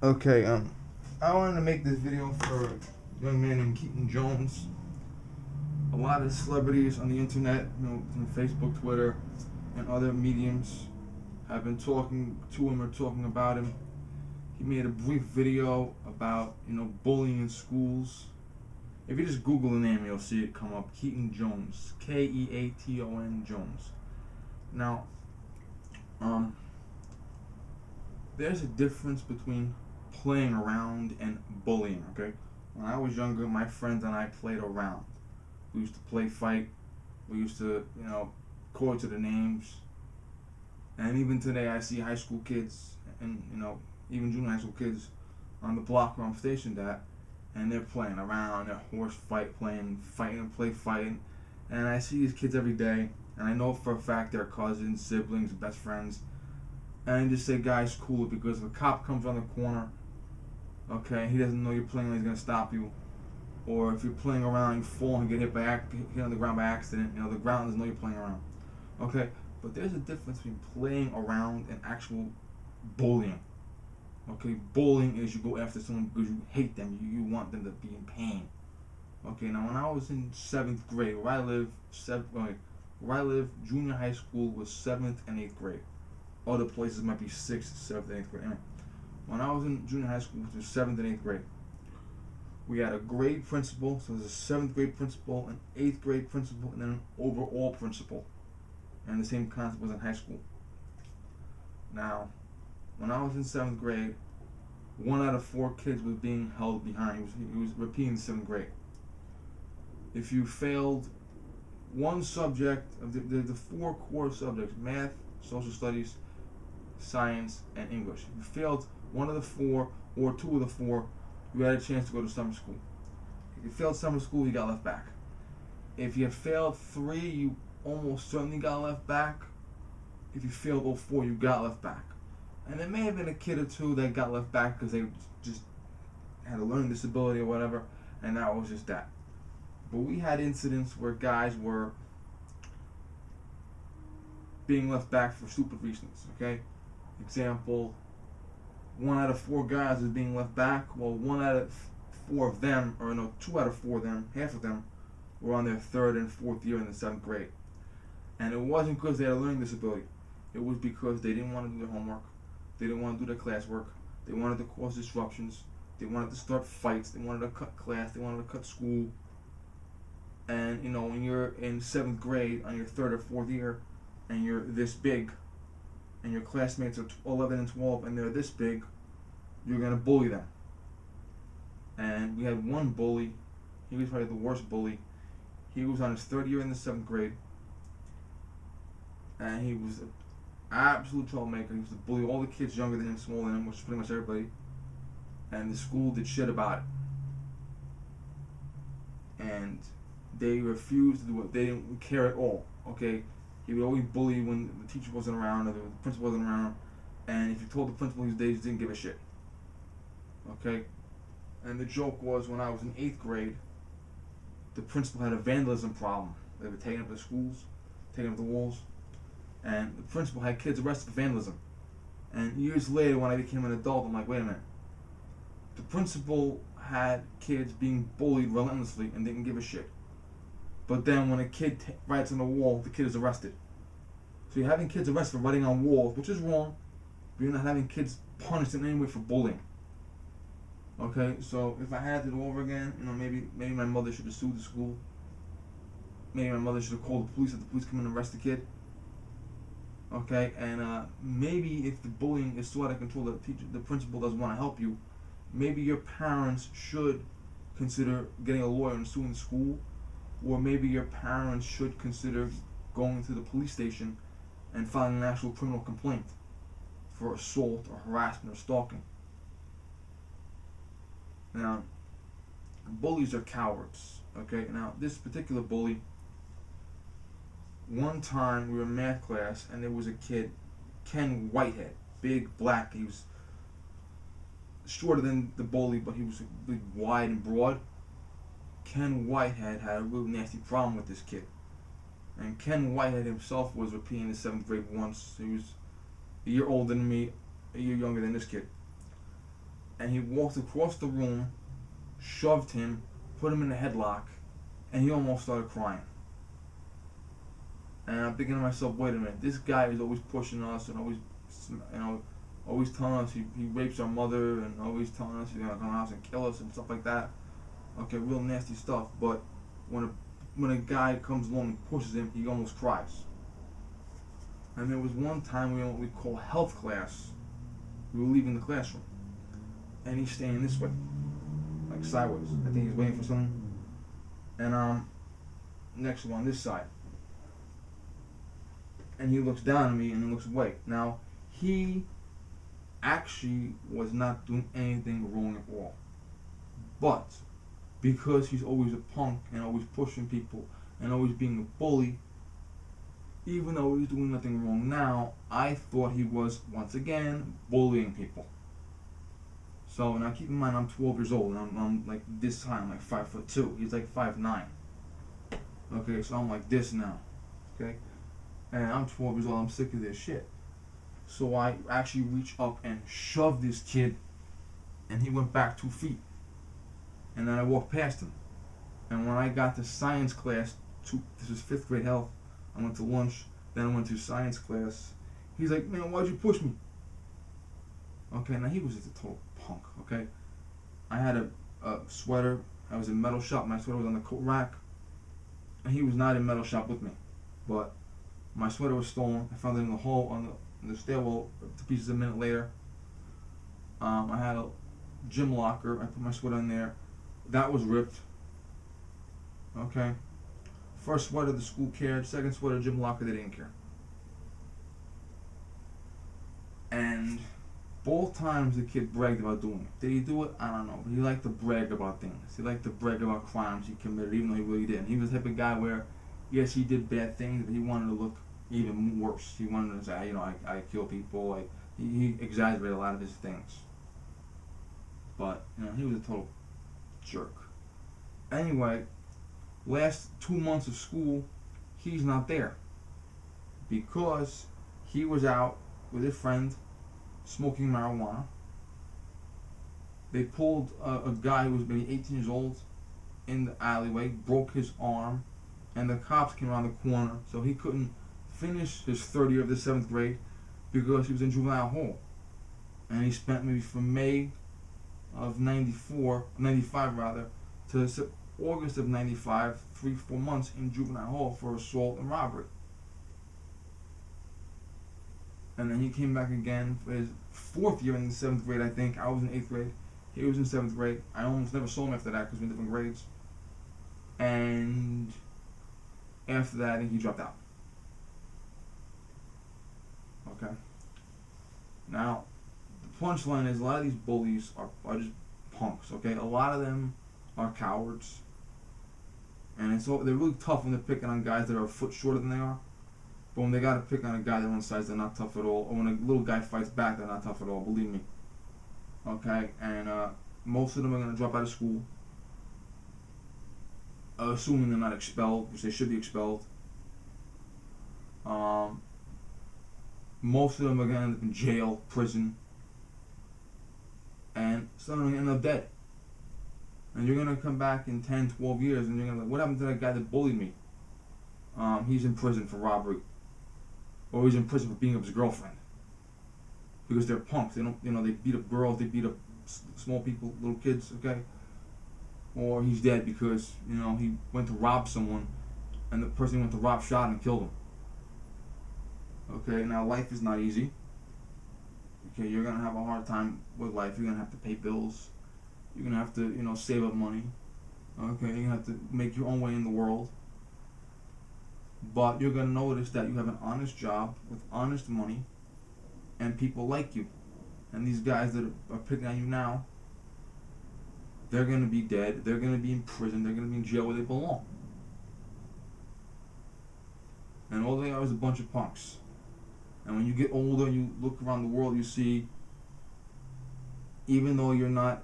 Okay, I wanted to make this video for a young man named Keaton Jones. A lot of celebrities on the internet, on Facebook, Twitter, and other mediums have been talking to him or talking about him. He made a brief video about, bullying in schools. If you just Google the name, you'll see it come up. Keaton Jones. Keaton Jones. Now, there's a difference between playing around and bullying, okay? When I was younger, my friends and I played around. We used to play fight. We used to, call each other names. And even today, I see high school kids and, even junior high school kids on the block where I'm stationed at, and they're playing around, they're horse fighting, fighting. And I see these kids every day, and I know for a fact they're cousins, siblings, best friends. And I just say, guys, cool, because if a cop comes around the corner, okay, he doesn't know you're playing, he's gonna stop you. Or if you're playing around, you fall and get hit on the ground by accident. The ground doesn't know you're playing around. Okay, but there's a difference between playing around and actual bullying. Okay, bullying is you go after someone because you hate them. You want them to be in pain. Okay, now when I was in 7th grade, where I live, junior high school was 7th and 8th grade. Other places might be 6th, 7th, and 8th grade. Anyway, when I was in junior high school, which was 7th and 8th grade, we had a grade principal, so there's a 7th grade principal, an 8th grade principal, and then an overall principal. And the same concept was in high school. Now, when I was in 7th grade, 1 out of 4 kids was being held behind. He was repeating the 7th grade. If you failed one subject of the 4 core subjects, math, social studies, science, and English, if you failed one of the 4 or 2 of the 4, you had a chance to go to summer school. If you failed summer school, you got left back. If you failed 3, you almost certainly got left back. If you failed all 4, you got left back. And there may have been a kid or 2 that got left back because they just had a learning disability or whatever, and that was just that. But we had incidents where guys were being left back for stupid reasons, okay? Example, 1 out of 4 guys was being left back. Well, 1 out of 4 of them, or no, 2 out of 4 of them, half of them, were on their 3rd and 4th year in the 7th grade. And it wasn't because they had a learning disability. It was because they didn't want to do their homework. They didn't want to do their classwork. They wanted to cause disruptions. They wanted to start fights. They wanted to cut class. They wanted to cut school. And, when you're in 7th grade on your 3rd or 4th year and you're this big and your classmates are 11 and 12 and they're this big, you're going to bully them. And we had one bully. He was probably the worst bully. He was on his 3rd year in the 7th grade. And he was an absolute troublemaker. He was to bully all the kids younger than him, smaller than him, which is pretty much everybody. And the school did shit about it. And they refused to do it. They didn't care at all. Okay? He would always bully when the teacher wasn't around or the principal wasn't around. And if you told the principal he didn't give a shit. Okay? And the joke was, when I was in 8th grade, the principal had a vandalism problem. They were taking up the schools, taking up the walls. And the principal had kids arrested for vandalism. And years later, when I became an adult, I'm like, wait a minute. The principal had kids being bullied relentlessly and didn't give a shit. But then when a kid writes on a wall, the kid is arrested. So you're having kids arrested for writing on walls, which is wrong, but you're not having kids punished in any way for bullying. Okay, so if I had to do over again, maybe my mother should have sued the school. Maybe my mother should have called the police, if the police come in and arrest the kid. Okay, and maybe if the bullying is so out of control that the principal doesn't want to help you, maybe your parents should consider getting a lawyer and suing the school, or maybe your parents should consider going to the police station and filing an actual criminal complaint for assault or harassment or stalking. Now, bullies are cowards. Okay, now this particular bully, one time we were in math class and there was a kid, Ken Whitehead, big black. He was shorter than the bully, but he was big, wide and broad. Ken Whitehead had a real nasty problem with this kid. And Ken Whitehead himself was repeating the 7th grade once. He was a year older than me, a year younger than this kid. and he walked across the room, shoved him, put him in a headlock, and he almost started crying. And I'm thinking to myself, wait a minute, this guy is always pushing us and always, always telling us he rapes our mother and always telling us he's gonna come to our house and kill us and stuff like that. Okay, real nasty stuff. But when a guy comes along and pushes him, he almost cries. And there was one time we were in what we call health class. We were leaving the classroom, and he's standing this way, like sideways. I think he's waiting for something. And next to him on this side. And he looks down at me and he looks away. Now, he actually was not doing anything wrong at all. But because he's always a punk and always pushing people and always being a bully, even though he's doing nothing wrong now, I thought he was, once again, bullying people. So now keep in mind, I'm 12 years old and I'm like this high, I'm like 5'2". He's like 5'9". Okay, so I'm like this now. Okay? And I'm 12 years old, I'm sick of this shit. So I actually reached up and shoved this kid, and he went back 2 feet. And then I walked past him. And when I got to science class, this was 5th grade health, I went to lunch, then I went to science class. He's like, man, why'd you push me? Okay, now he was just a total punk, okay? I had a sweater, I was in metal shop, my sweater was on the coat rack, and he was not in metal shop with me. But my sweater was stolen. I found it in the hole on the stairwell 2 pieces a minute later. I had a gym locker. I put my sweater in there. That was ripped. Okay. First sweater, the school cared. Second sweater, gym locker, they didn't care. And both times the kid bragged about doing it. Did he do it? I don't know. But he liked to brag about things. He liked to brag about crimes he committed, even though he really didn't. He was the type of guy where, yes, he did bad things, but he wanted to look even worse. He wanted to say, I kill people. He exaggerated a lot of his things. But, he was a total jerk. Anyway, last 2 months of school, he's not there. Because he was out with his friend smoking marijuana. They pulled a guy who was maybe 18 years old in the alleyway, broke his arm, and the cops came around the corner, so he couldn't finish his third year of the 7th grade because he was in juvenile hall. And he spent maybe from May of 95 rather, to August of 95, 3-4 months in juvenile hall for assault and robbery. And then he came back again for his 4th year in the 7th grade, I think. I was in 8th grade. He was in 7th grade. I almost never saw him after that because we were in different grades. And after that, I think he dropped out. Okay. Now, the punchline is a lot of these bullies are just punks, okay? A lot of them are cowards. And they're really tough when they're picking on guys that are a foot shorter than they are. But when they gotta pick on a guy their own size, they're not tough at all. Or when a little guy fights back, they're not tough at all, believe me. Okay? And most of them are gonna drop out of school. Assuming they're not expelled, which they should be expelled. Most of them are going to end up in jail, prison, and some are going to end up dead. And you're going to come back in 10, 12 years, and you're going to be like, what happened to that guy that bullied me? He's in prison for robbery. Or he's in prison for beating up his girlfriend. Because they're punks. They don't, they beat up girls, they beat up small people, little kids, okay? Or he's dead because, he went to rob someone, and the person he went to rob shot him and killed him. Okay, now life is not easy. Okay, you're going to have a hard time with life. You're going to have to pay bills. You're going to have to, save up money. Okay, you're going to have to make your own way in the world. But you're going to notice that you have an honest job with honest money, and people like you. And these guys that are picking on you now, they're going to be dead. They're going to be in prison. They're going to be in jail where they belong. And all they are is a bunch of punks. And when you get older, you look around the world, you see, even though you're not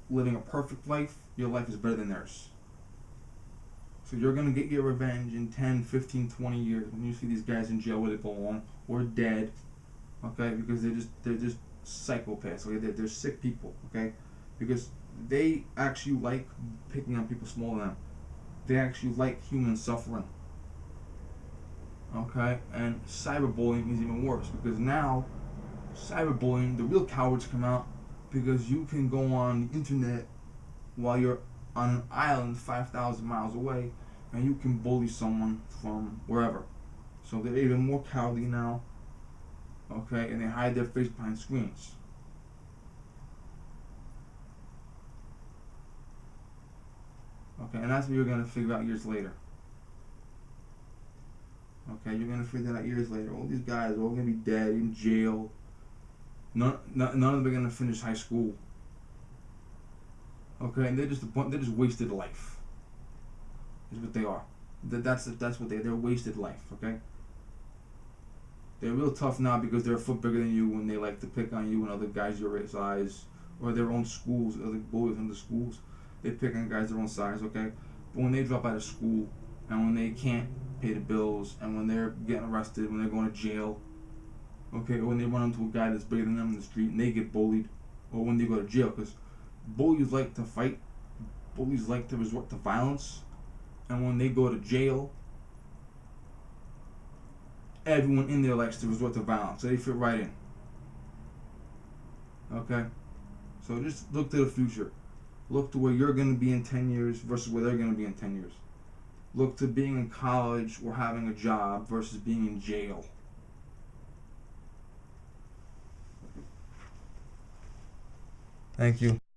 living a perfect life, your life is better than theirs. So you're going to get your revenge in 10, 15, 20 years when you see these guys in jail where they belong, or dead, okay, because they're just psychopaths. Okay, they're sick people. Okay, because they actually like picking on people smaller than them. They actually like human suffering. Okay, and cyberbullying is even worse because now cyberbullying, the real cowards come out because you can go on the internet while you're on an island 5,000 miles away and you can bully someone from wherever. So they're even more cowardly now, okay, and they hide their face behind screens. Okay, and that's what you're going to figure out years later. Okay, you're going to figure that out years later. All these guys are all going to be dead, in jail. None of them are going to finish high school. Okay, and they're just wasted life. Is what they are. That's what they're wasted life. Okay. They're real tough now because they're a foot bigger than you, and they like to pick on you and other guys your size, or their own schools, other bullies in the schools. They pick on guys their own size. Okay, but when they drop out of school and when they can't pay the bills and when they're getting arrested, when they're going to jail, okay, or when they run into a guy that's bigger than them in the street and they get bullied, or when they go to jail, because bullies like to fight, bullies like to resort to violence, and when they go to jail, everyone in there likes to resort to violence, so they fit right in. Okay? So just look to the future. Look to where you're going to be in 10 years versus where they're going to be in 10 years. Look to being in college or having a job versus being in jail. Thank you.